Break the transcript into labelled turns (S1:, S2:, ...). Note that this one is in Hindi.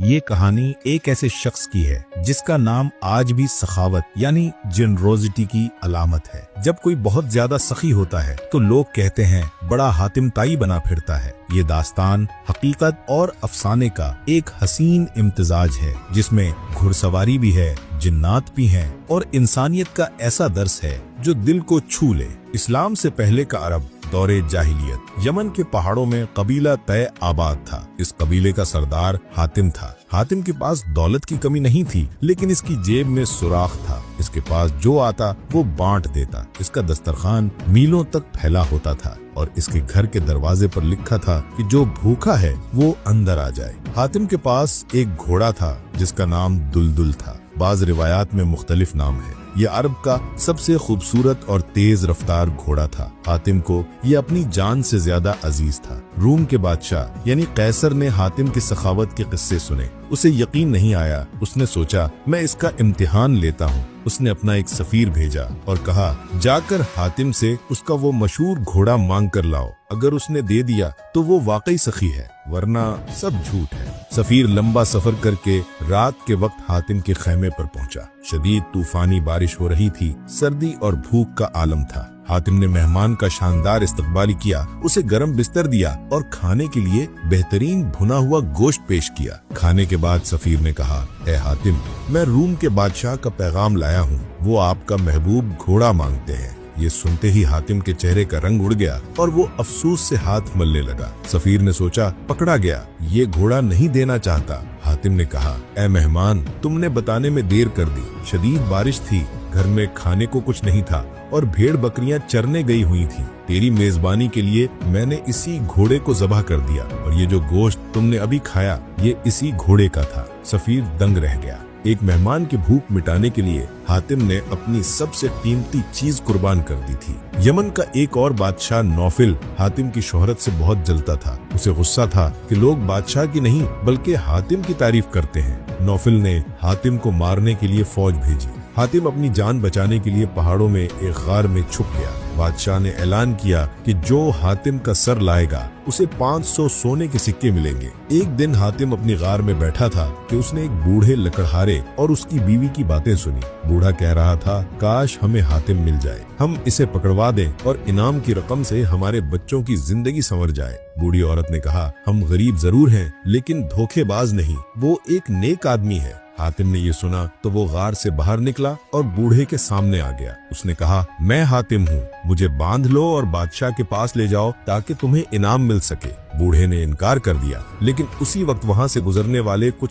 S1: ये कहानी एक ऐसे शख्स की है जिसका नाम आज भी सखावत यानी जनरोसिटी की अलामत है। जब कोई बहुत ज्यादा सखी होता है तो लोग कहते हैं बड़ा हातिम ताई बना फिरता है। ये दास्तान हकीकत और अफसाने का एक हसीन इम्तिजाज है जिसमें घुड़सवारी भी है, जिन्नात भी हैं और इंसानियत का ऐसा दर्स है जो दिल को छू ले। इस्लाम से पहले का अरब दौरे जाहिलियत यमन के पहाड़ों में कबीला तय आबाद था। इस कबीले का सरदार हातिम था। हातिम के पास दौलत की कमी नहीं थी, लेकिन इसकी जेब में सुराख था। इसके पास जो आता वो बांट देता। इसका दस्तरखान मीलों तक फैला होता था और इसके घर के दरवाजे पर लिखा था कि जो भूखा है वो अंदर आ जाए। हातिम के पास एक घोड़ा था जिसका नाम दुलदुल था। बाज रिवायात में मुख्तलिफ नाम है। ये अरब का सबसे खूबसूरत और तेज रफ्तार घोड़ा था। हातिम को ये अपनी जान से ज्यादा अजीज था। रूम के बादशाह यानी कैसर ने हातिम की सखावत के किस्से सुने। उसे यकीन नहीं आया। उसने सोचा मैं इसका इम्तिहान लेता हूँ। उसने अपना एक सफीर भेजा और कहा जाकर हातिम से उसका वो मशहूर घोड़ा मांग कर लाओ। अगर उसने दे दिया तो वो वाकई सखी है, वरना सब झूठ है। सफीर लंबा सफर करके रात के वक्त हातिम के खैमे पर पहुंचा। शदीद तूफानी बारिश हो रही थी। सर्दी और भूख का आलम था। हातिम ने मेहमान का शानदार इस्तकबाल किया, उसे गर्म बिस्तर दिया और खाने के लिए बेहतरीन भुना हुआ गोश्त पेश किया। खाने के बाद सफीर ने कहा, ए हातिम, मैं रूम के बादशाह का पैगाम लाया हूँ। वो आपका महबूब घोड़ा मांगते हैं। ये सुनते ही हातिम के चेहरे का रंग उड़ गया और वो अफसोस से हाथ मलने लगा। सफीर ने सोचा पकड़ा गया, ये घोड़ा नहीं देना चाहता। हातिम ने कहा, ए मेहमान, तुमने बताने में देर कर दी। शदीद बारिश थी, घर में खाने को कुछ नहीं था और भेड़ बकरियां चरने गई हुई थी। तेरी मेजबानी के लिए मैंने इसी घोड़े को ज़बह कर दिया और ये जो गोश्त तुमने अभी खाया ये इसी घोड़े का था। सफीर दंग रह गया। एक मेहमान की भूख मिटाने के लिए हातिम ने अपनी सबसे कीमती चीज कुर्बान कर दी थी। यमन का एक और बादशाह नौफिल हातिम की शोहरत से बहुत जलता था। उसे गुस्सा था कि लोग बादशाह की नहीं बल्कि हातिम की तारीफ करते हैं। नौफिल ने हातिम को मारने के लिए फौज भेजी। हातिम अपनी जान बचाने के लिए पहाड़ों में एक गार में छुप गया। बादशाह ने ऐलान किया कि जो हातिम का सर लाएगा उसे 500 सोने के सिक्के मिलेंगे। एक दिन हातिम अपनी गार में बैठा था कि उसने एक बूढ़े लकड़हारे और उसकी बीवी की बातें सुनी। बूढ़ा कह रहा था, काश हमें हातिम मिल जाए, हम इसे पकड़वा दें और इनाम की रकम से हमारे बच्चों की जिंदगी संवर जाए। बूढ़ी औरत ने कहा, हम गरीब जरूर हैं लेकिन धोखेबाज नहीं, वो एक नेक आदमी है। हातिम ने ये सुना तो वो गार से बाहर निकला और बूढ़े के सामने आ गया। उसने कहा, मैं हातिम हूँ, मुझे बांध लो और बादशाह के पास ले जाओ ताकि तुम्हें इनाम मिल सके। बूढ़े ने इनकार कर दिया, लेकिन उसी वक्त वहाँ से गुजरने वाले कुछ